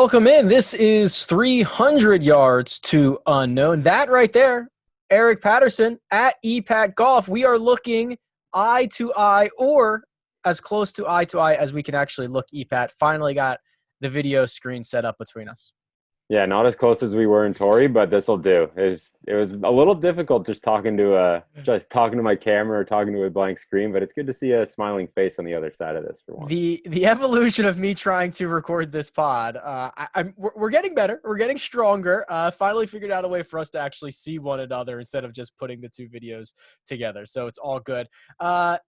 Welcome in. This is 300 yards to unknown. That right there, Eric Patterson at EPAT Golf. We are looking eye to eye, or as close to eye as we can actually look. EPAT finally got the video screen set up between us. Yeah, not as close as we were in Torrey, but this will do. It was a little difficult just talking to my camera or talking to a blank screen, but it's good to see a smiling face on the other side of this for once. The evolution of me trying to record this pod, we're getting better. We're getting stronger. Finally figured out a way for us to actually see one another instead of just putting the two videos together. So it's all good.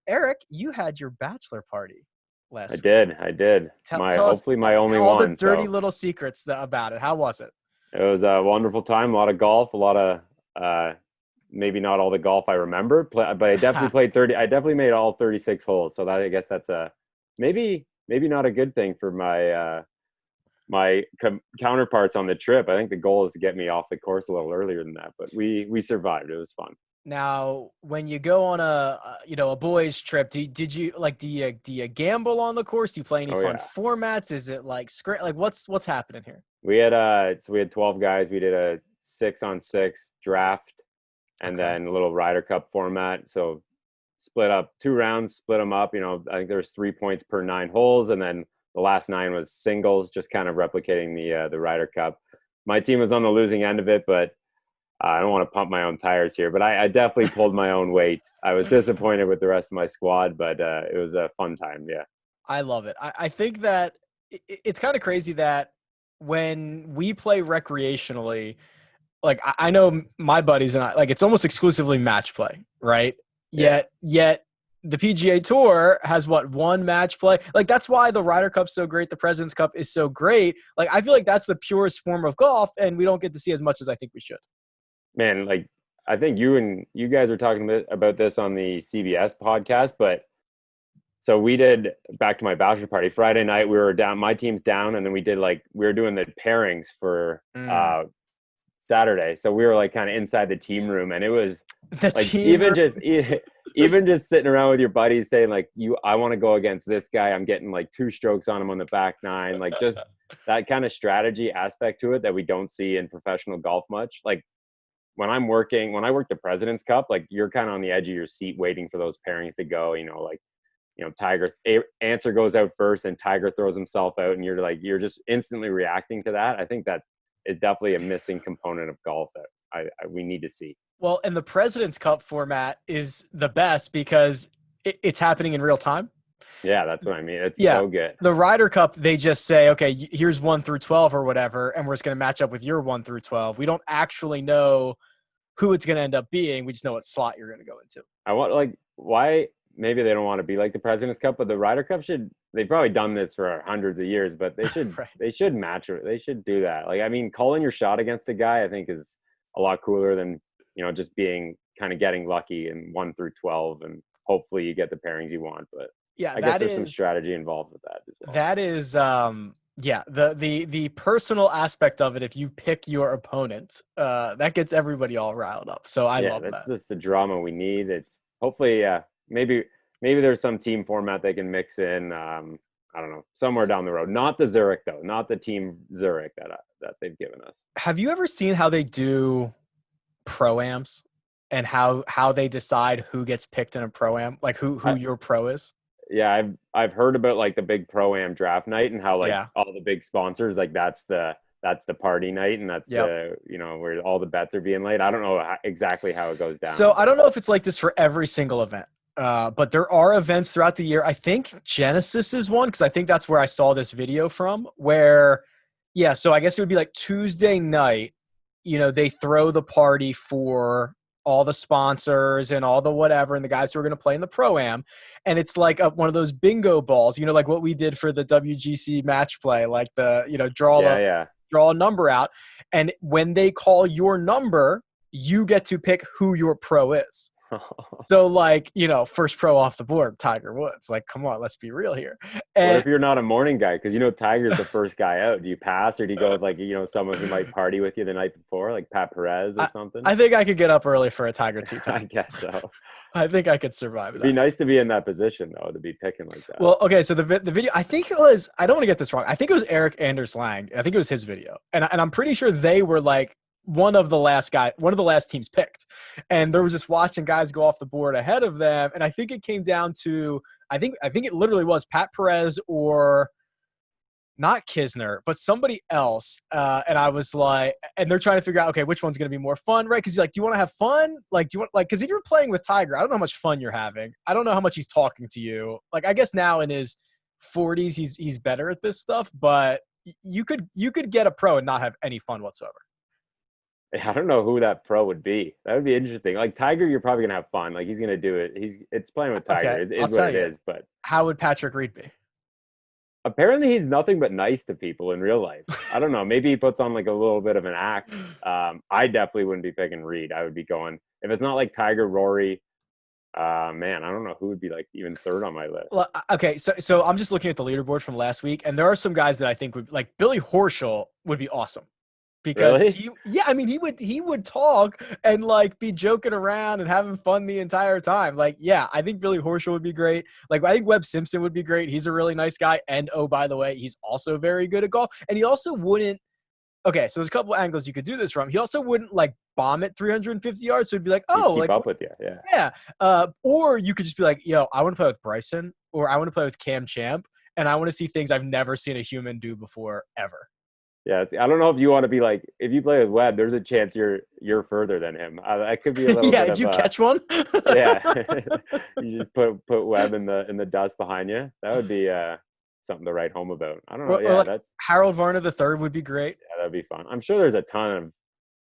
Eric, you had your bachelor party last week. I did. Hopefully my only all one. All the dirty little secrets about it. How was it? It was a wonderful time. A lot of golf. A lot of maybe not all the golf I remember, but I definitely played 30. I definitely made all 36 holes. So I guess that's maybe not a good thing for my counterparts on the trip. I think the goal is to get me off the course a little earlier than that, but we survived. It was fun. Now, when you go on a boys trip, do you gamble on the course? Do you play any fun formats? Is it like script? Like what's happening here? We had 12 guys. We did a 6-on-6 draft, and then a little Ryder Cup format. So split up 2 rounds, split them up. I think there was 3 points per 9 holes, and then the last 9 was singles, just kind of replicating the Ryder Cup. My team was on the losing end of it, but I don't want to pump my own tires here, but I definitely pulled my own weight. I was disappointed with the rest of my squad, but it was a fun time. Yeah. I love it. I think that it's kind of crazy that when we play recreationally, like I know my buddies and I, like it's almost exclusively match play, right? Yeah. Yet the PGA Tour has one match play? Like that's why the Ryder Cup's so great. The President's Cup is so great. Like I feel like that's the purest form of golf, and we don't get to see as much as I think we should. Man, like I think you guys were talking about this on the CBS podcast, but so we did, back to my bachelor party, Friday night we were down, my team's down, and then we were doing the pairings for Saturday. So we were like kind of inside the team room, and it was even just sitting around with your buddies saying like, I want to go against this guy. I'm getting like 2 strokes on him on the back 9, like just that kind of strategy aspect to it that we don't see in professional golf much. Like when I work the President's Cup, like you're kind of on the edge of your seat waiting for those pairings to go, Tiger answer goes out first and Tiger throws himself out, and you're just instantly reacting to that. I think that is definitely a missing component of golf that we need to see. Well, and the President's Cup format is the best because it's happening in real time. Yeah, that's what I mean. It's so good. The Ryder Cup, they just say, okay, here's 1 through 12 or whatever, and we're just going to match up with your 1 through 12. We don't actually know who it's going to end up being. We just know what slot you're going to go into. Why maybe they don't want to be like the President's Cup, but the Ryder Cup they've probably done this for hundreds of years, but they should they should match it. They should do that. Like, I mean, calling your shot against a guy, I think is a lot cooler than, just getting lucky in 1 through 12, and hopefully you get the pairings you want. But yeah, I guess there's some strategy involved with that as well. That is, the personal aspect of it. If you pick your opponent, that gets everybody all riled up. So I love that. That's just the drama we need. It's hopefully, maybe there's some team format they can mix in. I don't know, somewhere down the road. Not the Zurich though, not the team Zurich that they've given us. Have you ever seen how they do pro-ams and how they decide who gets picked in a pro-am, like who your pro is? Yeah, I've heard about like the big pro-am draft night and how all the big sponsors, like that's the party night, and that's the where all the bets are being laid. I don't know exactly how it goes down. So I don't know if it's like this for every single event, but there are events throughout the year. I think Genesis is one, because I think that's where I saw this video from. Where, so I guess it would be like Tuesday night. They throw the party for all the sponsors and all the whatever, and the guys who are going to play in the Pro-Am. And it's like one of those bingo balls, like what we did for the WGC match play, like the, draw a number out. And when they call your number, you get to pick who your pro is. So first pro off the board, Tiger Woods. Like, come on, let's be real here. And what if you're not a morning guy? Because Tiger's the first guy out. Do you pass, or do you go with someone who might party with you the night before, like Pat Perez or something? I think I could get up early for a Tiger tee time. I guess so. I think I could survive It'd be that. nice to be in that position though, to be picking like that. Well, okay, so the video, I think it was, I don't want to get this wrong. I think it was Eric Anders Lang. I think it was his video. And I'm pretty sure they were like one of the last teams picked. And they were just watching guys go off the board ahead of them. And I think it came down to, I think it literally was Pat Perez or not Kisner, but somebody else. And I was like, and they're trying to figure out, okay, which one's going to be more fun, right? Because you're like, do you want to have fun? Like, do you want, like, because if you're playing with Tiger, I don't know how much fun you're having. I don't know how much he's talking to you. Like, I guess now in his 40s, he's better at this stuff, but you could get a pro and not have any fun whatsoever. I don't know who that pro would be. That would be interesting. Like Tiger, you're probably gonna have fun. Like he's gonna do it. It's playing with Tiger. Okay, It I'll is tell what it you. is. But How would Patrick Reed be? apparently, he's nothing but nice to people in real life. I don't know. Maybe he puts on like a little bit of an act. I definitely wouldn't be picking Reed. I would be going if it's not like Tiger, Rory. Man, I don't know who would be like even third on my list. Well, okay, so I'm just looking at the leaderboard from last week, and there are some guys that I think would like Billy Horschel would be awesome. Because Really? I mean, he would talk and like be joking around and having fun the entire time. Like, yeah, I think Billy Horschel would be great. Like, I think Webb Simpson would be great. He's a really nice guy. And oh, by the way, he's also very good at golf. And he also wouldn't. Okay, so there's a couple angles you could do this from. He also wouldn't like bomb at 350 yards. So it'd be like, He'd oh, keep like up with you. Yeah. yeah. Or you could just be like, yo, I want to play with Bryson, or I want to play with Cam Champ, and I want to see things I've never seen a human do before ever. Yeah, I don't know if you want to be like if you play with Webb. There's a chance you're further than him. That could be a little Yeah, bit if of you catch one. yeah. You just put Webb in the dust behind you. That would be something to write home about. I don't know. Or Yeah, like Harold Varner the third would be great. yeah, that'd be fun. I'm sure there's a ton of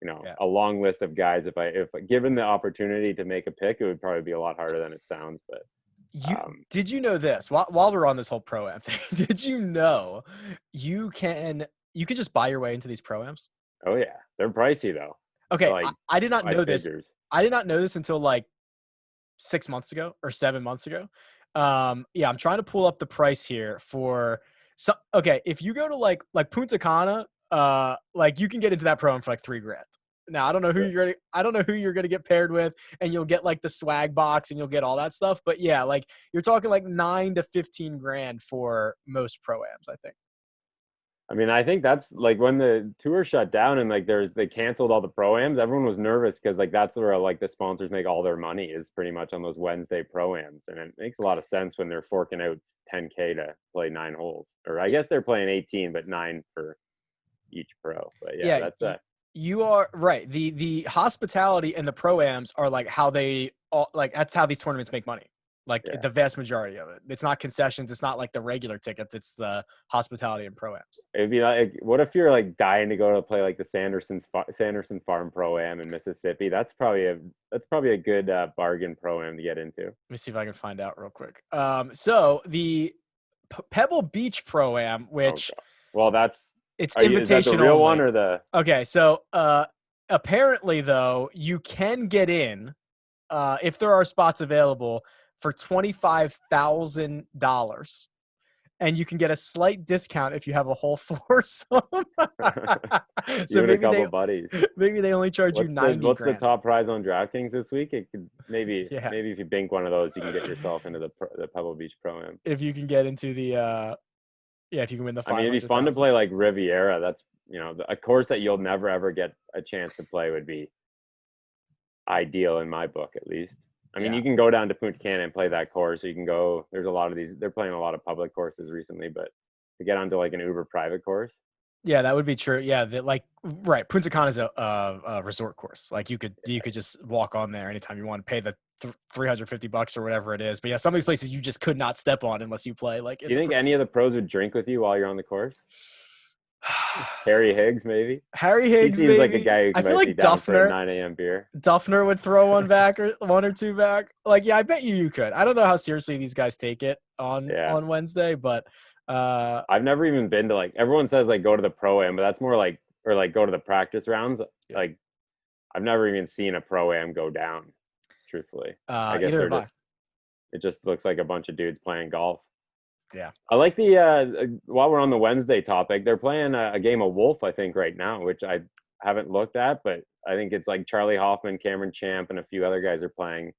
Yeah. a long list of guys. If given the opportunity to make a pick, it would probably be a lot harder than it sounds. But Did you know this? While we're on this whole pro-am thing, did you know you can just buy your way into these pro-ams? oh yeah, they're pricey though. Okay, Like I did not five know this. figures. I did not know this until like 6 months ago or 7 months ago. Yeah, I'm trying to pull up the price here for okay, if you go to like Punta Cana, like you can get into that pro-am for like 3 grand. Now I don't know who you're gonna get paired with, and you'll get like the swag box and you'll get all that stuff. But yeah, like you're talking like 9 to 15 grand for most pro-ams, I think. I mean, I think that's like when the tour shut down and like they canceled all the pro-ams, everyone was nervous because like that's where like the sponsors make all their money is pretty much on those Wednesday pro-ams. And it makes a lot of sense when they're forking out 10K to play 9 holes. Or I guess they're playing 18, but 9 for each pro. But yeah, that's You are right. The hospitality and the pro-ams are like how like that's how these tournaments make money. Like yeah. the vast majority of it. It's not concessions. It's not like the regular tickets. It's the hospitality and pro-ams. It'd be like, what if you're like dying to go to play like the Sanderson Farm Pro-Am in Mississippi? That's probably a good bargain Pro-Am to get into. Let me see if I can find out real quick. So the Pebble Beach Pro-Am, which well, it's invitational. Is that the real only. one or the? Okay, so apparently though you can get in if there are spots available for $25,000, and you can get a slight discount if you have a whole foursome. So maybe a couple buddies. Maybe they only charge you 90 What's grand. the top prize on DraftKings this week? It could maybe if you bink one of those, you can get yourself into the Pebble Beach Pro-Am. If you can get into the if you can win the 500,000. I mean, it'd be fun to play like Riviera. That's a course that you'll never ever get a chance to play would be ideal in my book, at least. I mean, you can go down to Punta Cana and play that course. Or you can go. There's a lot of these. They're playing a lot of public courses recently, but to get onto like an uber private course. Yeah, that would be true. Yeah, right. Punta Cana is a resort course. Like you could just walk on there anytime you want to pay the $350 or whatever it is. But yeah, some of these places you just could not step on unless you play. Like, do you think any of the pros would drink with you while you're on the course? Harry Higgs, maybe. Harry Higgs, he seems like a guy who I can feel like be down for a Duffner, 9 a.m. beer. Duffner would throw one or two back. Like, yeah, I bet you could. I don't know how seriously these guys take it on Wednesday, but I've never even been to like everyone says like go to the pro-am, but that's more like or like go to the practice rounds. Like I've never even seen a pro-am go down. Truthfully, I guess it just looks like a bunch of dudes playing golf. Yeah, I like the while we're on the Wednesday topic, they're playing a game of Wolf, I think, right now, which I haven't looked at, but I think it's like Charlie Hoffman, Cameron Champ, and a few other guys are playing.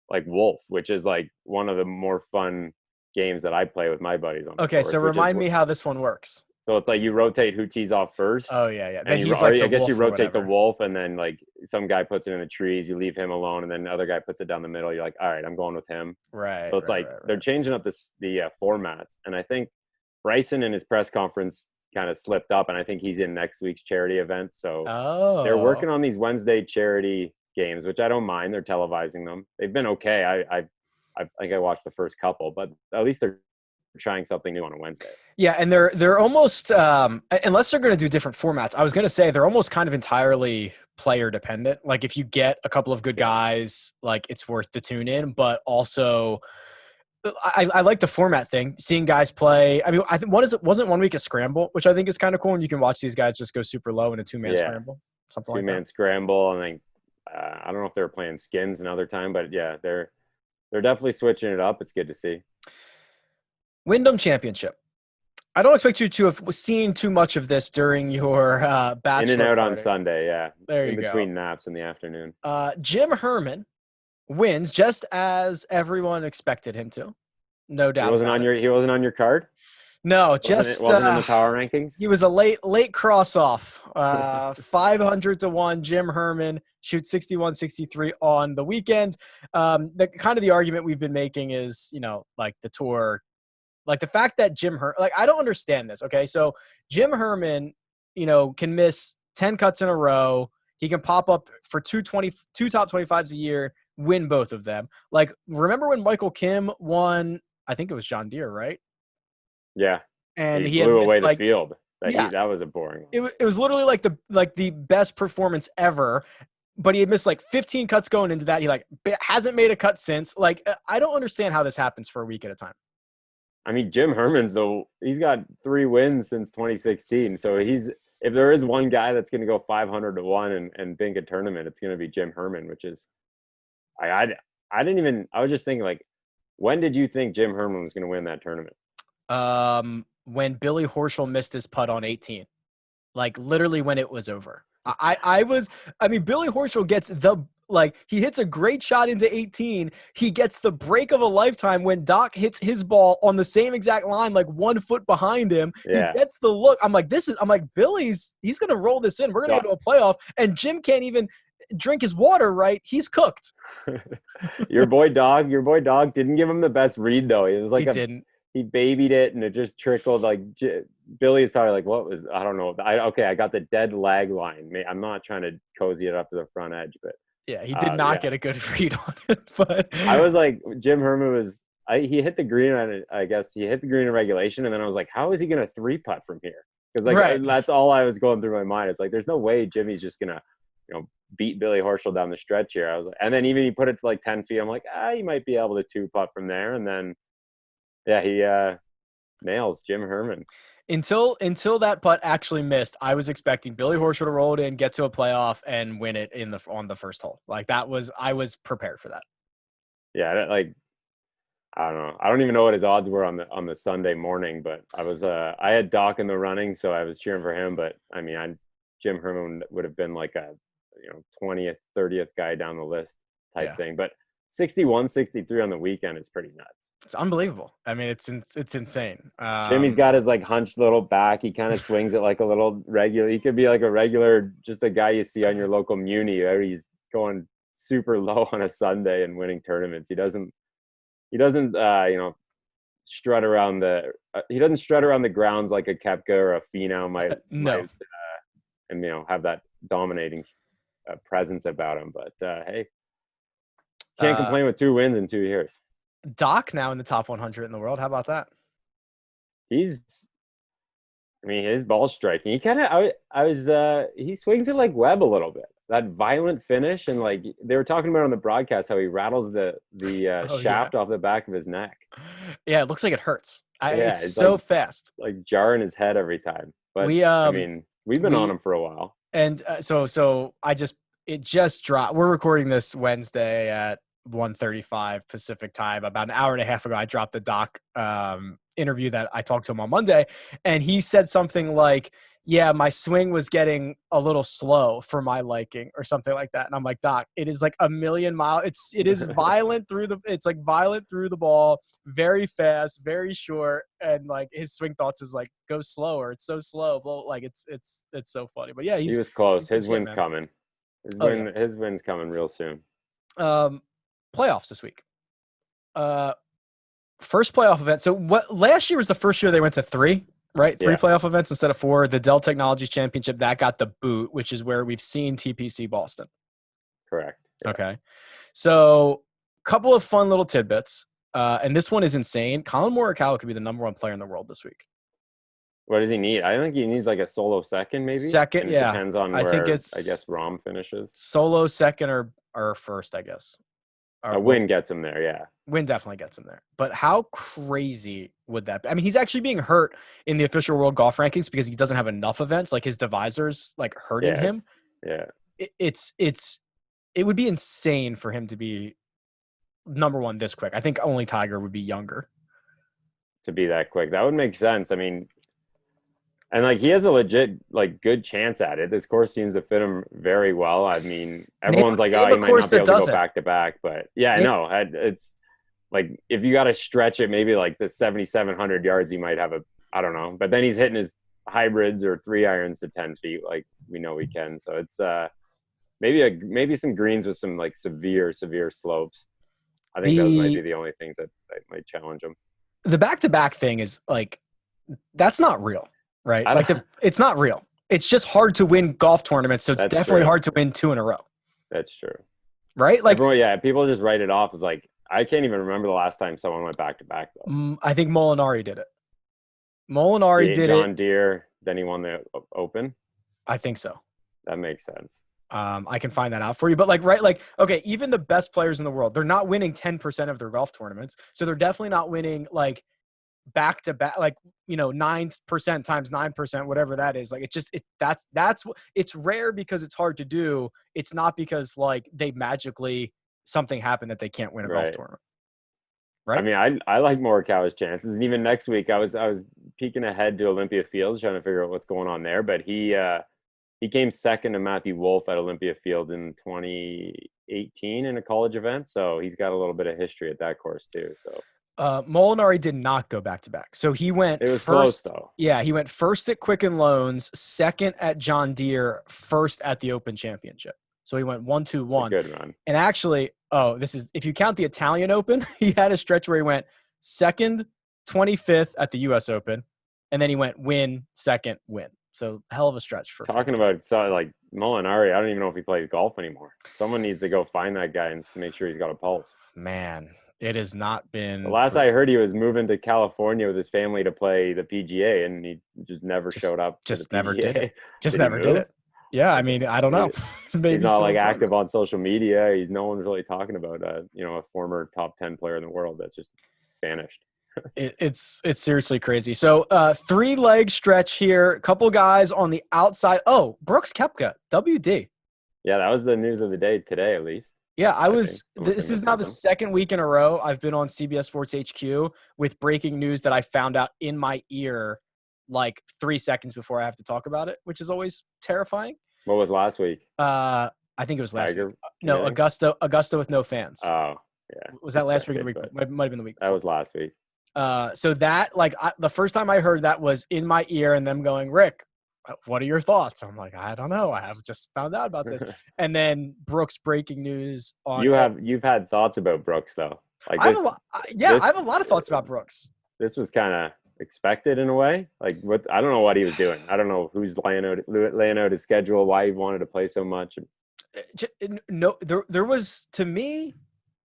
like Wolf, which is like one of the more fun games that I play with my buddies on the Okay, so course. remind me how this one works. So it's like you rotate who tees off first, Oh yeah. and Then he's like the I guess you wolf or rotate the whatever. wolf, and then like some guy puts it in the trees, you leave him alone, and then the other guy puts it down the middle. You're like, all right, I'm going with him. Right. So it's like they're changing up the formats, and I think Bryson in his press conference kind of slipped up, and I think he's in next week's charity event. So they're working on these Wednesday charity games, which I don't mind. They're televising them. They've been okay. I watched the first couple, but at least they're trying something new on a Wednesday. Yeah, and they're almost unless they're going to do different formats. I was going to say they're almost kind of entirely player dependent. Like if you get a couple of good guys, like it's worth the tune in. But also, I like the format thing. Seeing guys play. I mean, I think wasn't 1 week a scramble, which I think is kind of cool, and you can watch these guys just go super low in a 2-man scramble, something like that. 2-man scramble, and then I don't know if they were playing skins another time, but yeah, they're definitely switching it up. It's good to see. Wyndham Championship. I don't expect you to have seen too much of this during your bachelor in and out party. on Sunday, yeah. There you go. In between naps in the afternoon. Jim Herman wins just as everyone expected him to. No doubt. He wasn't on your card? No, wasn't in the power rankings. He was a late cross off. 500-1. Jim Herman shoots 61-63 on the weekend. The kind of the argument we've been making is, like the tour. Like the fact that I don't understand this. Okay. So Jim Herman, can miss 10 cuts in a row. He can pop up for two top 25s a year, win both of them. Like, remember when Michael Kim won, I think it was John Deere, right? Yeah. And he blew away the field. That was a boring one. It was literally like the best performance ever. But he had missed like 15 cuts going into that. He hasn't made a cut since. Like, I don't understand how this happens for a week at a time. I mean, Jim Herman's he's got 3 wins since 2016. So if there is one guy that's going to go 500-1 and bink a tournament, it's going to be Jim Herman, which is, I was just thinking, like, when did you think Jim Herman was going to win that tournament? When Billy Horschel missed his putt on 18, like literally when it was over. Billy Horschel gets he hits a great shot into 18. He gets the break of a lifetime when Doc hits his ball on the same exact line, like 1 foot behind him. Yeah. He gets the look. I'm like, Billy's, he's going to roll this in. We're going to go to a playoff. And Jim can't even drink his water right. He's cooked. Your boy Dog didn't give him the best read, though. It was like he babied it and it just trickled. Like Billy is probably like, I don't know. I got the dead lag line. I'm not trying to cozy it up to the front edge, but yeah, he did not get a good read on it. But I was like, Jim Herman he hit the green on it. I guess he hit the green in regulation, and then I was like, how is he going to 3-putt from here? Because that's all I was going through my mind. It's like, there's no way Jimmy's just gonna, beat Billy Horschel down the stretch here. I was like, and then even he put it to like 10 feet. I'm like, he might be able to 2-putt from there, and then he nails Jim Herman. Until that putt actually missed, I was expecting Billy Horschel to roll it in, get to a playoff, and win it on the first hole. Like I was prepared for that. Yeah, I don't know. I don't even know what his odds were on the Sunday morning, but I had Doc in the running, so I was cheering for him. But I mean, Jim Herman would have been like a 20th, 30th guy down the list type thing. But 61-63 on the weekend is pretty nuts. It's unbelievable. I mean, it's insane. Jimmy's got his like hunched little back. He kind of swings it like a little regular. He could be like a regular, just a guy you see on your local muni. He's going super low on a Sunday and winning tournaments. He doesn't strut around the grounds like a Koepka or a Finau might and have that dominating presence about him. But hey, can't complain with 2 wins in 2 years. Doc now in the top 100 in the world. How about that? His ball striking. He kind of, he swings it like Webb a little bit. That violent finish, and like they were talking about on the broadcast how he rattles the shaft off the back of his neck. Yeah, it looks like it hurts. It's so like, fast, like jarring his head every time. But we've been on him for a while. And so it just dropped. We're recording this Wednesday at 1:35 Pacific time. About an hour and a half ago, I dropped the doc interview that I talked to him on Monday, and he said something like, yeah, my swing was getting a little slow for my liking or something like that. And I'm like, Doc, it is like a million mile. It is violent through it's like violent through the ball, very fast, very short. And like his swing thoughts is like, go slower. It's so slow. Like it's so funny. But yeah, He was close. good His shit, win's man. coming. Oh yeah. His win's coming real soon. Playoffs this week. First playoff event. So what last year was the first year they went to 3, right? 3 playoff events instead of 4. The Dell Technologies Championship, that got the boot, which is where we've seen TPC Boston. Correct. Yeah. Okay. So couple of fun little tidbits. And this one is insane. Colin Morikawa could be the number 1 player in the world this week. What does he need? I think he needs like a solo second, maybe. Second, and yeah. Depends on I where, think it's, I guess, Rom finishes. Solo second or first, I guess. A win gets him there, yeah. Win definitely gets him there. But how crazy would that be? I mean, he's actually being hurt in the official world golf rankings because he doesn't have enough events. Like his divisors like hurting him. It would be insane for him to be number 1 this quick. I think only Tiger would be younger. To be that quick. That would make sense. I mean, and like he has a legit like good chance at it. This course seems to fit him very well. I mean, everyone's like, oh, he might not be able to go back to back, but yeah, I know. It's like if you got to stretch it, maybe like the 7,700 yards, he might have I don't know. But then he's hitting his hybrids or 3 irons to 10 feet, like we know he can. So it's maybe some greens with some like severe slopes. I think those might be the only things that might challenge him. The back-to-back thing is like that's not real. Right. Like it's not real. It's just hard to win golf tournaments. So it's definitely hard to win 2 in a row. That's true. Right. Like, people just write it off as like, I can't even remember the last time someone went back to back though. I think Molinari did it. Molinari did John Deere, then he won the Open. I think so. That makes sense. I can find that out for you. But like, right. Like, okay. Even the best players in the world, they're not winning 10% of their golf tournaments. So they're definitely not winning like back to back, like 9% times 9%, whatever that is. Like that's it's rare because it's hard to do. It's not because like they magically something happened that they can't win a golf tournament. Right. I mean, I like Morikawa's chances, and even next week I was peeking ahead to Olympia Fields trying to figure out what's going on there. But he came second to Matthew Wolff at Olympia Field in 2018 in a college event, so he's got a little bit of history at that course too. So. Molinari did not go back to back. So he went It was first. Close, though. Yeah, he went first at Quicken Loans, second at John Deere, first at the Open Championship. So he went 1-2-1. Good run. And actually, this is if you count the Italian Open, he had a stretch where he went second, 25th at the US Open, and then he went win, second, win. So hell of a stretch for talking about like Molinari. I don't even know if he plays golf anymore. Someone needs to go find that guy and make sure he's got a pulse. Man. It has not been. The last I heard, he was moving to California with his family to play the PGA, and he just never showed up. Just never did it. Just never did it. Yeah, I mean, I don't know. Maybe he's not like active on social media. No one's really talking about a former top 10 player in the world that's just vanished. It's seriously crazy. So 3-leg stretch here. A couple guys on the outside. Oh, Brooks Koepka, WD. Yeah, that was the news of the day today, at least. Yeah, this is now the second week in a row I've been on CBS Sports HQ with breaking news that I found out in my ear like 3 seconds before I have to talk about it, which is always terrifying. What was last week? I think it was last week. No, Augusta with no fans. Oh, yeah. Was that last week or the week? Might have been the week before. That was last week. So that the first time I heard that was in my ear and them going, Rick, what are your thoughts? I'm like, I don't know. I have just found out about this. And then Brooks breaking news on. You've had thoughts about Brooks though. Like I have a lot of thoughts about Brooks. This was kind of expected in a way. Like I don't know what he was doing. I don't know who's laying out his schedule, why he wanted to play so much. No, there was to me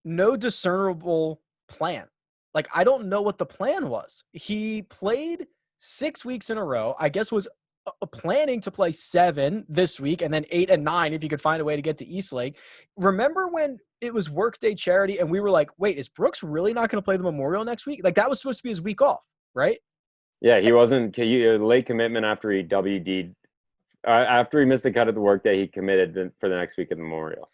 no discernible plan. Like I don't know what the plan was. He played 6 weeks in a row. I guess was planning to play 7 this week and then 8 and 9 if you could find a way to get to Eastlake. Remember when it was workday charity and we were like, wait, is Brooks really not going to play the Memorial next week? Like that was supposed to be his week off, right? Yeah, he wasn't late commitment after he WD'd. After he missed the cut at the workday, he committed for the next week of the Memorial.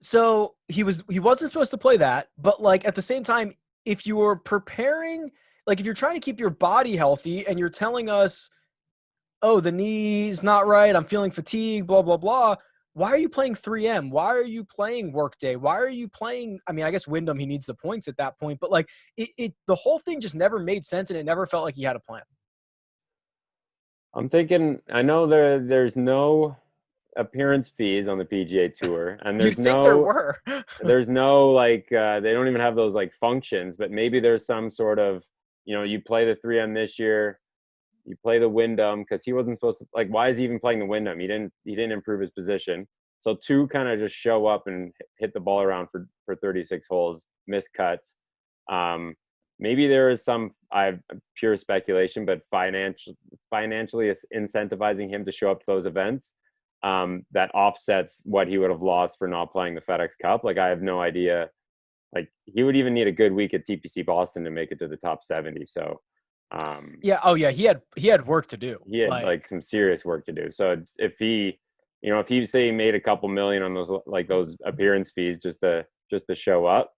So he wasn't supposed to play that, but like at the same time, if you were preparing, like if you're trying to keep your body healthy and you're telling us, oh, the knee's not right, I'm feeling fatigue, blah blah blah. Why are you playing 3M? Why are you playing Workday? Why are you playing? I mean, I guess Wyndham, he needs the points at that point, but like the whole thing just never made sense, and it never felt like he had a plan. I'm thinking. I know there's no appearance fees on the PGA Tour, and You'd think there were. there's no like they don't even have those like functions. But maybe there's some sort of, you play the 3M this year, you play the Wyndham because he wasn't supposed to. Like, why is he even playing the Wyndham? He didn't improve his position. So two kind of just show up and hit the ball around for 36 holes, miss cuts. Um, Maybe there is some, I have pure speculation, but financially incentivizing him to show up to those events, that offsets what he would have lost for not playing the FedEx Cup. Like, I have no idea. Like, he would even need a good week at TPC Boston to make it to the top 70. So, Yeah. Oh yeah. He had work to do. he had like some serious work to do. So if he say he made a couple million on those appearance fees just to show up,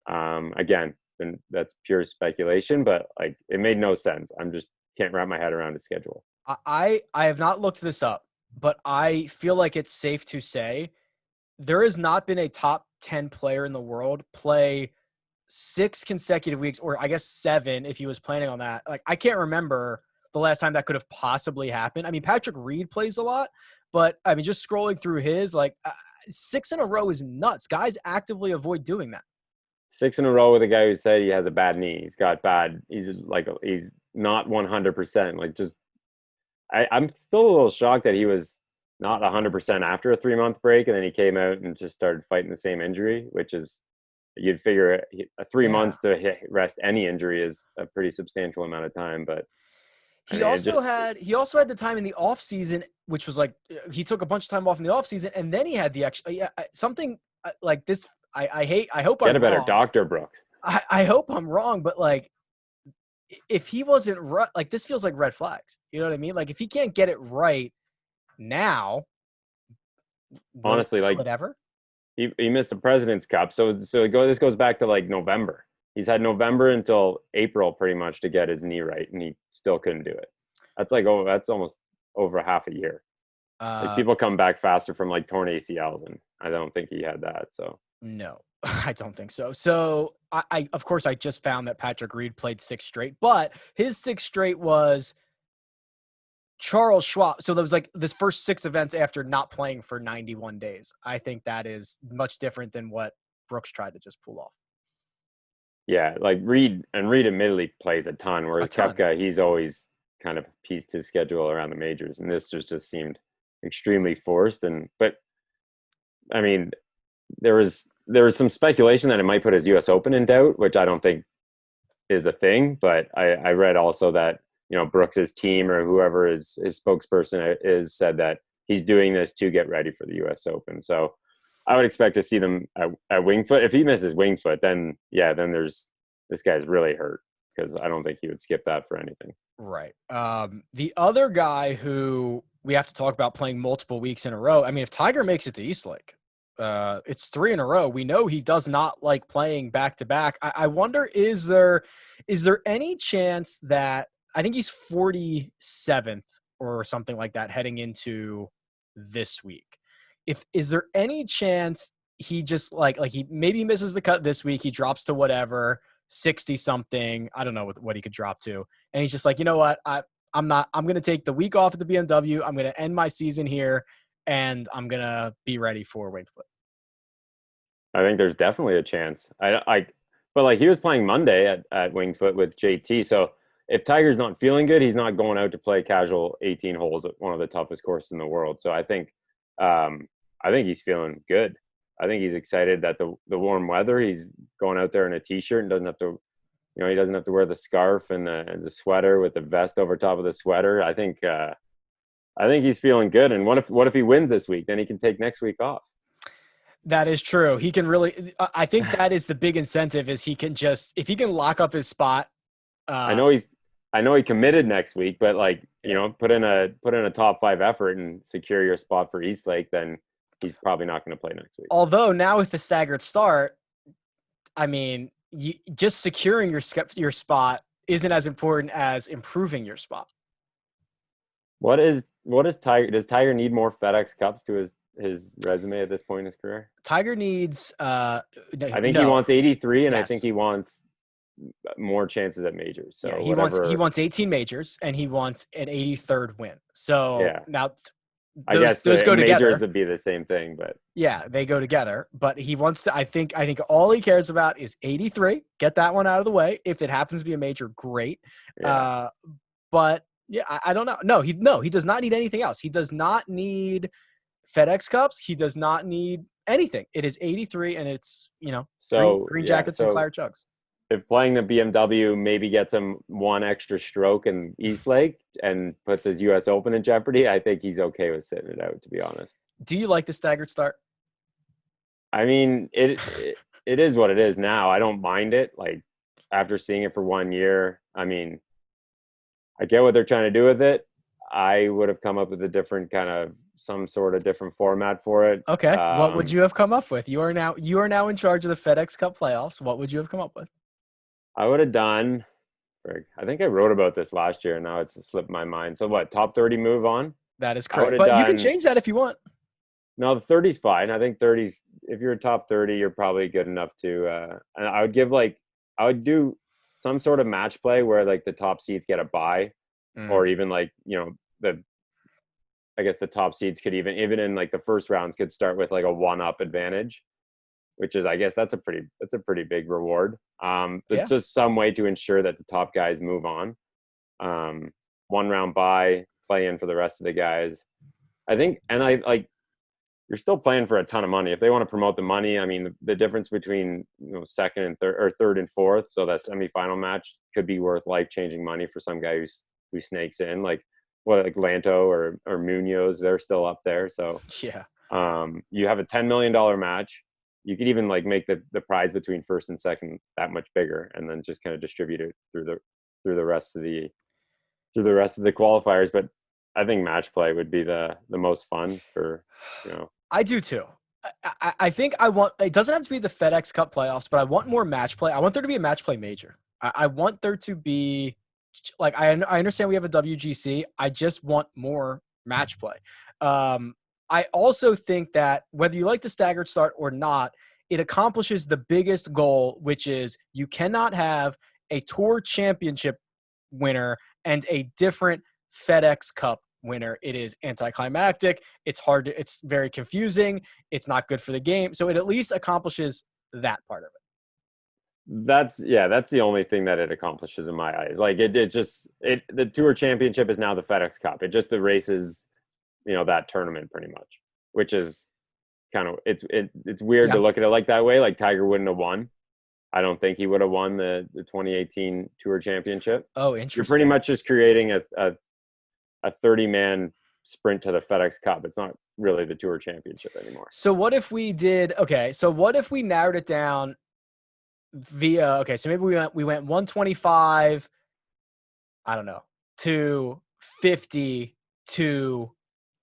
again, then that's pure speculation. But like, it made no sense. I'm just can't wrap my head around his schedule. I have not looked this up, but I feel like it's safe to say there has not been a top 10 player in the world play 6 consecutive weeks, or I guess 7 if he was planning on that. Like, I can't remember the last time that could have possibly happened. I mean, Patrick Reed plays a lot, but I mean, just scrolling through his, like, 6 in a row is nuts. Guys actively avoid doing that. 6 in a row with a guy who said he has a bad knee. He's not 100%. Like, just I'm still a little shocked that he was not 100% after a 3-month break, and then he came out and just started fighting the same injury, which is, you'd figure a 3 months to rest any injury is a pretty substantial amount of time. But I He mean, it also just had he also had the time in the off season, which was like he took a bunch of time off in the off season, and then he had the extra something like this. I hate. I hope get I'm a better wrong. doctor, Brooks. I hope I'm wrong, but like if he wasn't right, like this feels like red flags. You know what I mean? Like if he can't get it right now, Honestly, will like, it ever? he missed the President's Cup, so this goes back to like November. He's had November until April pretty much to get his knee right, and he still couldn't do it. That's almost over half a year. Like, Uh, people come back faster from like torn ACLs, and I don't think he had that. So no, I don't think so. So I of course I just found that Patrick Reed played 6 straight, but his 6 straight was Charles Schwab. So there was like this first 6 events after not playing for 91 days. I think that is much different than what Brooks tried to just pull off. yeah, like Reed admittedly plays a ton, A whereas ton. Koepka, he's always kind of pieced his schedule around the majors, and this just seemed extremely forced. But I mean, there was some speculation that it might put his U.S. Open in doubt, which I don't think is a thing. But I read also that, Brooks's team or whoever his spokesperson is said that he's doing this to get ready for the U.S. Open. So I would expect to see them at Winged Foot. If he misses Winged Foot, then there's this guy's really hurt, because I don't think he would skip that for anything. Right. The other guy who we have to talk about playing multiple weeks in a row. I mean, if Tiger makes it to Eastlake, it's 3 in a row. We know he does not like playing back to back. I wonder, is there any chance that I think he's 47th or something like that heading into this week? If is there any chance he just like he maybe misses the cut this week, he drops to whatever 60 something. I don't know what he could drop to. And he's just like, you know what? I'm going to take the week off at the BMW. I'm going to end my season here and I'm going to be ready for Winged Foot. I think there's definitely a chance. But like, he was playing Monday at Winged Foot with JT. So if Tiger's not feeling good, he's not going out to play casual 18 holes at one of the toughest courses in the world. So I think he's feeling good. I think he's excited that the warm weather. He's going out there in a t-shirt and doesn't have to, he doesn't have to wear the scarf and the sweater with the vest over top of the sweater. I think he's feeling good. And what if he wins this week? Then he can take next week off. That is true. He can really, I think that is the big incentive is he can just, if he can lock up his spot. I know he committed next week, but like, put in a top 5 effort and secure your spot for Eastlake, then he's probably not going to play next week. Although now with the staggered start, I mean, just securing your spot isn't as important as improving your spot. What is Tiger? Does Tiger need more FedEx Cups to his resume at this point in his career? Tiger needs. I think he wants 83, and Yes. I think he wants more chances at majors. So yeah, he wants 18 majors, and he wants an 83rd win. So now I guess those go majors together. would be the same thing, but yeah, they go together. But he wants to. I think all he cares about is 83. Get that one out of the way. If it happens to be a major, great. yeah. But yeah, I don't know. No, he does not need anything else. He does not need FedEx Cups. He does not need anything. It is 83, and it's green jackets and claret jugs. If playing the BMW maybe gets him one extra stroke in East Lake and puts his U.S. Open in jeopardy, I think he's okay with sitting it out, to be honest. Do you like the staggered start? I mean, it is what it is now. I don't mind it. Like, after seeing it for 1 year, I mean, I get what they're trying to do with it. I would have come up with a different some sort of different format for it. Okay. What would you have come up with? You are now in charge of the FedEx Cup playoffs. What would you have come up with? I would have done, I think I wrote about this last year, and now it's slipped my mind. So what, top 30 move on? That is correct. But you can change that if you want. No, the 30's fine. I think 30's, if you're a top 30, you're probably good enough to, and I would do some sort of match play where like the top seeds get a bye, or even like, I guess the top seeds could even in like the first rounds could start with like a 1-up advantage, which is, I guess that's a pretty big reward. It's just some way to ensure that the top guys move on. 1 round bye, play in for the rest of the guys. I think, and you're still playing for a ton of money. If they want to promote the money, I mean, the difference between second and third, or third and fourth, so that semifinal match could be worth life-changing money for some guy who snakes in, like Lanto or Munoz. They're still up there. So you have a $10 million match. You could even like make the prize between first and second that much bigger, and then just kind of distribute it through the rest of the qualifiers. But I think match play would be the most fun for. I do too. I think I want. It doesn't have to be the FedEx Cup playoffs, but I want more match play. I want there to be a match play major. I want there to be, like, I understand we have a WGC. I just want more match play. I also think that whether you like the staggered start or not, it accomplishes the biggest goal, which is you cannot have a tour championship winner and a different FedEx Cup winner. It is anticlimactic. It's hard to, it's very confusing. It's not good for the game. So it at least accomplishes that part of it. That's the only thing that it accomplishes in my eyes. Like the tour championship is now the FedEx Cup. It just erases that tournament pretty much, which is kind of, it's weird to look at it like that way. Like Tiger wouldn't have won. I don't think he would have won the 2018 Tour Championship. Oh, interesting. You're pretty much just creating a 30-man sprint to the FedEx Cup. It's not really the Tour Championship anymore. So what if we narrowed it down via, so maybe we went 125, I don't know, to 50 to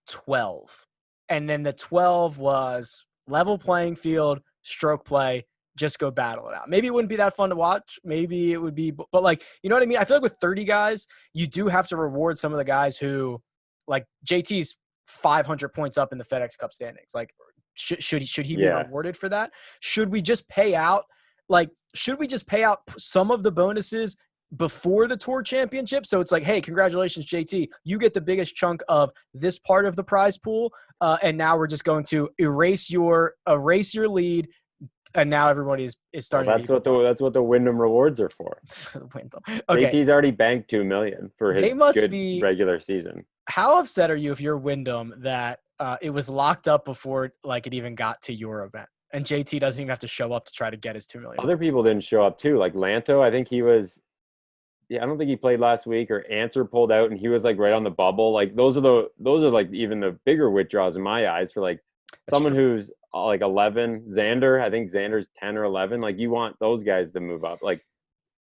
12. And then the 12 was level playing field, stroke play, just go battle it out. Maybe it wouldn't be that fun to watch. Maybe it would be, but like, you know what I mean? I feel like with 30 guys, you do have to reward some of the guys who, like JT's 500 points up in the FedEx Cup standings. Like, should he be rewarded for that? Should we just pay out some of the bonuses before the Tour Championship? So it's like, hey, congratulations, JT. You get the biggest chunk of this part of the prize pool. And now we're just going to erase your lead. And now everybody is starting. Well, that's what the Wyndham rewards are for. Wyndham. Okay. JT's already banked $2 million for his regular season. How upset are you if you're Wyndham that it was locked up before like it even got to your event, and JT doesn't even have to show up to try to get his $2 million? Other people didn't show up too. Like Lanto, I think he was. Yeah, I don't think he played last week. Or Answer pulled out, and he was like right on the bubble. Like those are like even the bigger withdrawals in my eyes for like someone who's like 11. Xander, I think Xander's 10 or 11. Like you want those guys to move up. Like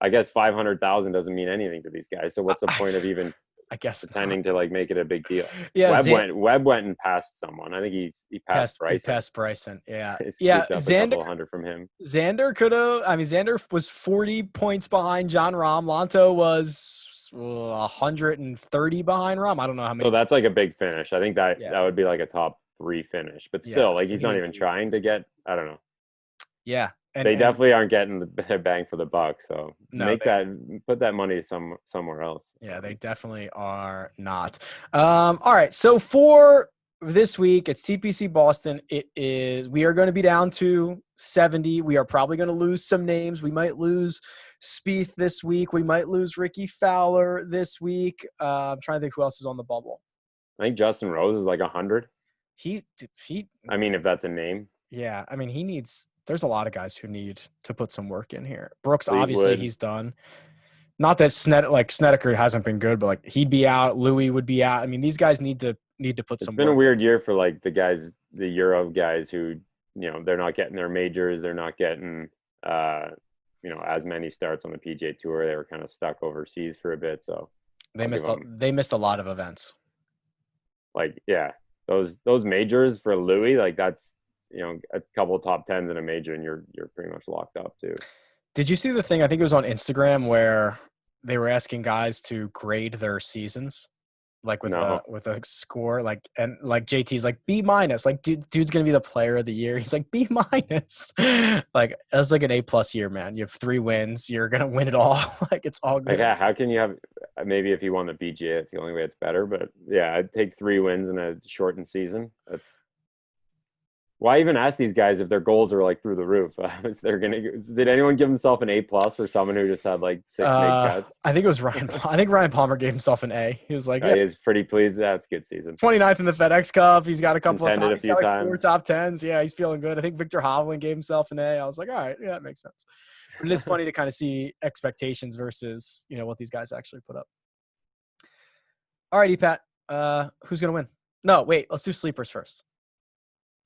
I guess 500,000 doesn't mean anything to these guys. So what's the point of even I guess pretending to like make it a big deal. Yeah, Webb went and passed someone. I think he passed Bryson. He passed Bryson. Yeah, He yeah. scooped up a couple hundred from him. Xander could have. I mean, Xander was 40 points behind John Rahm. Lanto was 130 behind Rahm. I don't know how many. So that's like a big finish. I think that Yeah. that would be like a top 3 finish. But still, Yeah, like so he's not even trying to get. I don't know. Yeah, They definitely aren't getting their bang for the buck. So No, put that money somewhere else. Yeah, they definitely are not. All right, so for this week, it's TPC Boston. We are going to be down to 70. We are probably going to lose some names. We might lose Spieth this week. We might lose Ricky Fowler this week. I'm trying to think who else is on the bubble. I think Justin Rose is like 100. He. I mean, if that's a name. Yeah, I mean, he needs. There's a lot of guys who need to put some work in here. Brooks, Fleetwood. obviously, he's done. Not that Snedeker hasn't been good, but like he'd be out. Louis would be out. I mean, these guys need to put some. It's been a weird year for like the guys, the Euro guys who, they're not getting their majors. They're not getting, as many starts on the PGA Tour. They were kind of stuck overseas for a bit, so they missed a lot of events. Like, yeah, those majors for Louis, like that's a couple of top 10s in a major, and you're pretty much locked up too. Did you see the thing? I think it was on Instagram where they were asking guys to grade their seasons, like with a score, like, and like JT's like B-, like dude's gonna be the player of the year. He's like B-. Like that's like an A+ year, man. You have 3 wins, you're gonna win it all. Like it's all good. Like, yeah, how can you have? Maybe if you won the PGA, it's the only way it's better. But yeah, I'd take 3 wins in a shortened season. That's. Why even ask these guys if their goals are like through the roof? Did anyone give himself an A+ for someone who just had like 6 make cuts? I think it was Ryan. I think Ryan Palmer gave himself an A. He was like, yeah. He's pretty pleased. That's a good season. 29th in the FedEx Cup. He's got a couple of times. He's got like 4 top 10s. Yeah, he's feeling good. I think Victor Hovland gave himself an A. I was like, all right, yeah, that makes sense. But it is funny to kind of see expectations versus what these guys actually put up. All righty, Pat. Who's gonna win? No, wait. Let's do sleepers first.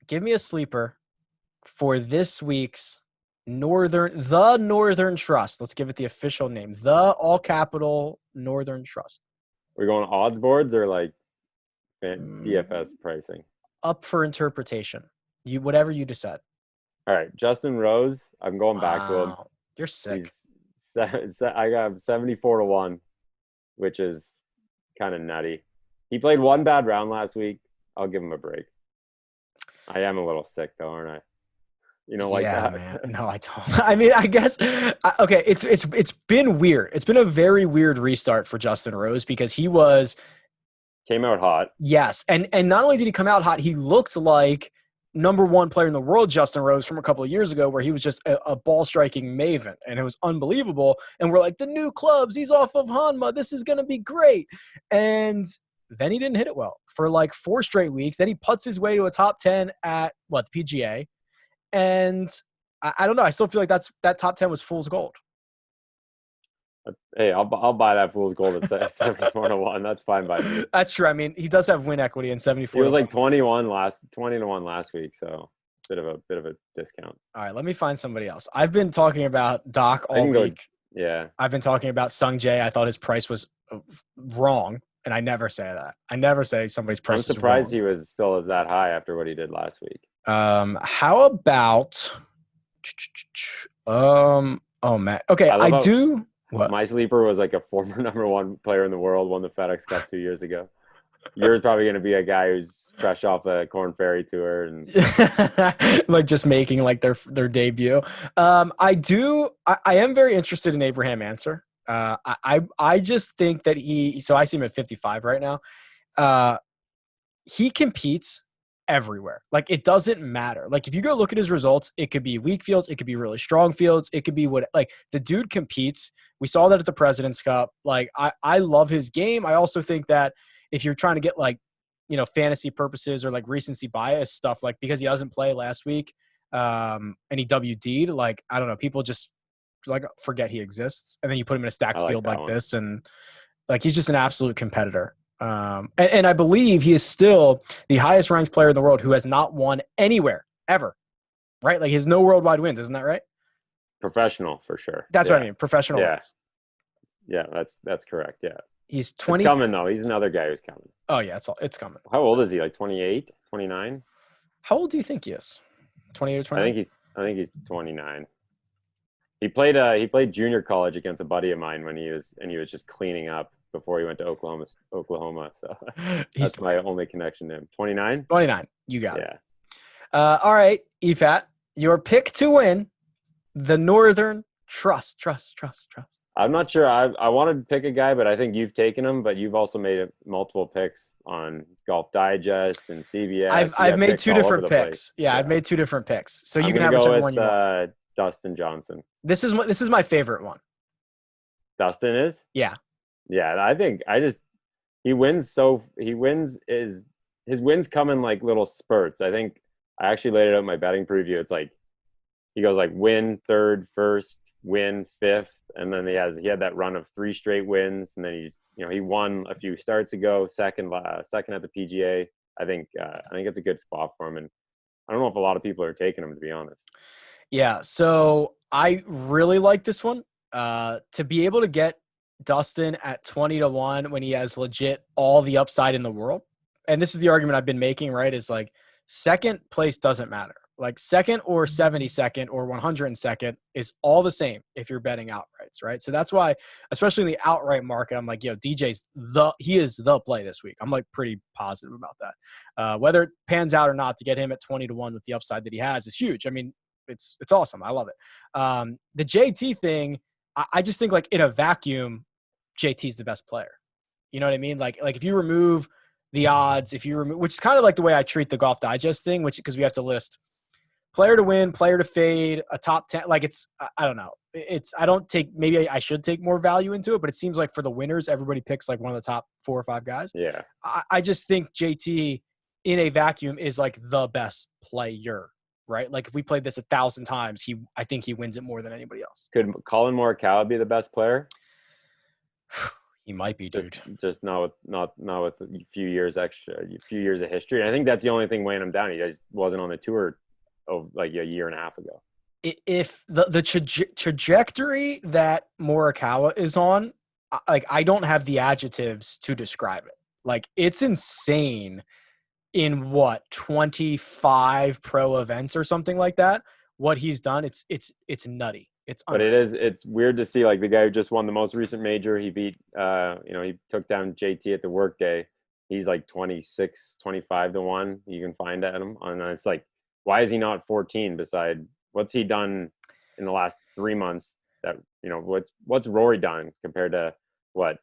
Give me a sleeper for this week's the Northern Trust. Let's give it the official name. The all capital Northern Trust. We're going odds boards or like DFS pricing? Up for interpretation. Whatever you decide. All right. Justin Rose. I'm going back to him. You're sick. I got 74-1, which is kind of nutty. He played 1 bad round last week. I'll give him a break. I am a little sick though, aren't I? That. Man. No, I don't. I mean, I guess okay. It's been weird. It's been a very weird restart for Justin Rose because he came out hot. Yes, and not only did he come out hot, he looked like number 1 player in the world, Justin Rose, from a couple of years ago, where he was just a ball striking maven, and it was unbelievable. And we're like, the new clubs, he's off of Hanma. This is gonna be great. And then he didn't hit it well for like 4 straight weeks. Then he putts his way to a top 10 at the PGA. And I don't know. I still feel like that top 10 was fool's gold. Hey, I'll buy that fool's gold at 74-1. That's fine by me. That's true. I mean, he does have win equity in 74. He was like 20-1 last week. So bit of a discount. All right. Let me find somebody else. I've been talking about Doc all week. Yeah. I've been talking about Sung Jae. I thought his price was wrong. And I never say that. I never say somebody's price is wrong. I'm surprised he was still that high after what he did last week. How about oh man. Okay, I do what? My sleeper was like a former number 1 player in the world, won the FedEx Cup 2 years ago. Yours probably going to be a guy who's fresh off the Corn Ferry Tour and like just making like their debut. I am very interested in Abraham Answer. I just think that so I see him at 55 right now. He competes everywhere. Like it doesn't matter. Like if you go look at his results, it could be weak fields, it could be really strong fields, it could be like the dude competes. We saw that at the President's Cup. Like I love his game. I also think that if you're trying to get like, fantasy purposes or like recency bias stuff, like because he doesn't play last week, and he WD'd, like, I don't know, people just like forget he exists. And then you put him in a stacked field like this. And like, he's just an absolute competitor. And I believe he is still the highest ranked player in the world who has not won anywhere ever, right? Like he has no worldwide wins. Isn't that right? Professional for sure. That's what I mean. Professional wins. Yeah, that's correct. Yeah. He's It's 20. coming though. He's another guy who's coming. Oh yeah, it's coming. How old is he? Like 28, 29? How old do you think he is? 28 or I 29? think he's 29. He played junior college against a buddy of mine when he was just cleaning up before he went to Oklahoma. So He's that's my only connection to him. 29? 29. You got it. Yeah. All right, EPAT, your pick to win the Northern Trust. I'm not sure. I wanted to pick a guy, but I think you've taken him. But you've also made multiple picks on Golf Digest and CBS. I've made two different picks. Place. Yeah, I've made two different picks. So you I'm can gonna have go whichever with, one you want. Dustin Johnson. This is my favorite one. Dustin is? Yeah. Yeah, I think he wins his wins come in like little spurts. I think I actually laid it out in my betting preview. It's like he goes like win third, first, win fifth, and then he had that run of 3 straight wins, and then he won a few starts ago, second at the PGA. I think it's a good spot for him, and I don't know if a lot of people are taking him, to be honest. Yeah, so I really like this one. To be able to get Dustin at 20-1 when he has legit all the upside in the world. And this is the argument I've been making, right? Is like second place doesn't matter. Like second or 72nd or 102nd is all the same if you're betting outrights, right? So that's why, especially in the outright market, I'm like, he is the play this week. I'm like pretty positive about that. Whether it pans out or not, to get him at 20-1 with the upside that he has is huge. I mean, it's awesome. I love it. The JT thing, I just think like in a vacuum, JT's the best player. You know what I mean? Like if you remove the odds, which is kind of like the way I treat the Golf Digest thing, because we have to list player to win, player to fade, a top 10. Like I don't know. Maybe I should take more value into it, but it seems like for the winners, everybody picks like one of the top 4 or 5 guys. Yeah. I just think JT in a vacuum is like the best player, right? Like if we played this 1,000 times, I think he wins it more than anybody else. Could Colin Morikawa be the best player? He might be, dude. Just not with a few years of history. And I think that's the only thing weighing him down. He just wasn't on the tour like a year and a half ago. If the trajectory that Morikawa is on, like I don't have the adjectives to describe it. Like it's insane in 25 pro events or something like that. What he's done, it's nutty. It's weird to see like the guy who just won the most recent major. He beat he took down JT at the workday. He's like 26, 25-1. You can find at him, and it's like, why is he not 14? Beside what's he done in the last 3 months? That what's Rory done compared to what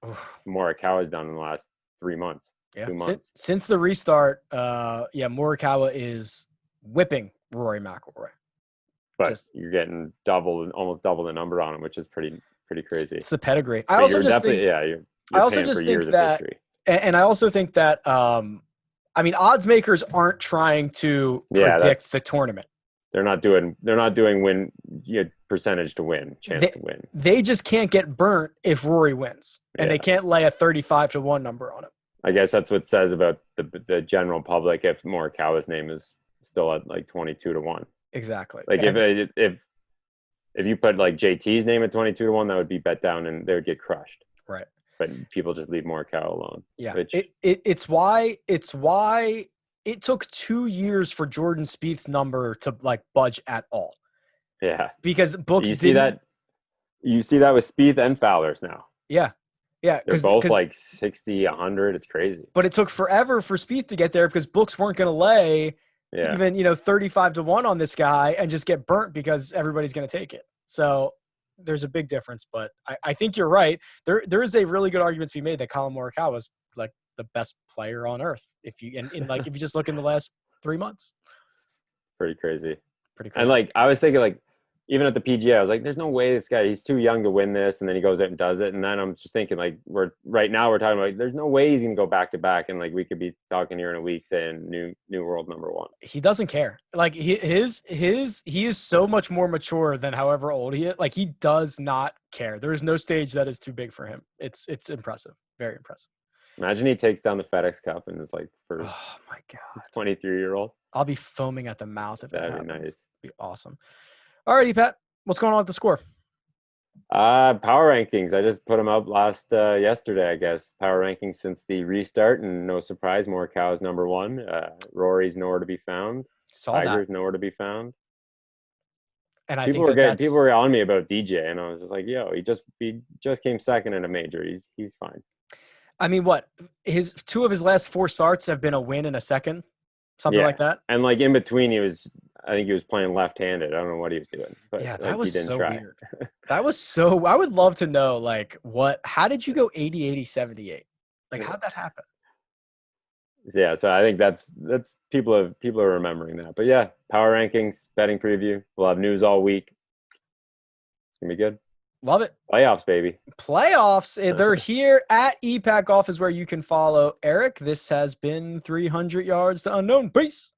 Morikawa's done in the last 3 months? Yeah, 2 months since the restart. Morikawa is whipping Rory McIlroy. But you're getting almost double the number on him, which is pretty crazy. It's the pedigree. I also just think that, and I also think that, odds makers aren't trying to predict the tournament. They're not doing win percentage to win, chance to win. They just can't get burnt if Rory wins, and they can't lay a 35-1 number on him. I guess that's what it says about the general public if Morikawa's name is still at like 22-1. Exactly. Like if you put like JT's name at 22-1, that would be bet down and they would get crushed. Right. But people just leave Morikawa alone. Yeah. It's why it took 2 years for Jordan Spieth's number to like budge at all. Yeah. Because books you see that with Spieth and Fowler's now. Yeah. Yeah. They're both like 60, 100. It's crazy. But it took forever for Spieth to get there because books weren't going to lay even 35-1 on this guy and just get burnt because everybody's going to take it. So there's a big difference, but I think you're right. There is a really good argument to be made that Colin Morikawa is like the best player on earth. If you if you just look in the last 3 months, pretty crazy. And like I was thinking, like even at the PGA, I was like, "There's no way this guy. He's too young to win this." And then he goes out and does it. And then I'm just thinking, like, we're talking about, there's no way he's gonna go back to back. And like we could be talking here in a week saying new world number 1. He doesn't care. Like he is so much more mature than however old he is. Like he does not care. There is no stage that is too big for him. It's impressive, very impressive. Imagine he takes down the FedEx Cup and is like first. Oh my god, 23-year-old. I'll be foaming at the mouth if that happens. That'd be nice. It'd be awesome. All righty, Pat. What's going on with the score? Power rankings. I just put them up yesterday, I guess. Power rankings since the restart, and no surprise, Morikawa's number one. Rory's nowhere to be found. Saw that, Tiger's nowhere to be found. and I People think were that getting people that's. were on me about DJ, and I was just like, "Yo, he just came second in a major. He's fine." I mean, what his two of his last four starts have been a win and a second, something Yeah, like that. and like in between, I think he was playing left-handed. I don't know what he was doing, but Yeah, that like he was didn't so try. weird. That was so. I would love to know, like, how did you go 80, 80, 78? Like, how'd that happen? Yeah, so I think that's people are remembering that. But yeah, power rankings, betting preview. We'll have news all week. It's gonna be good. Love it. Playoffs, baby. Playoffs. They're here at EPAC Golf is where you can follow Eric. This has been 300 yards to unknown. Peace.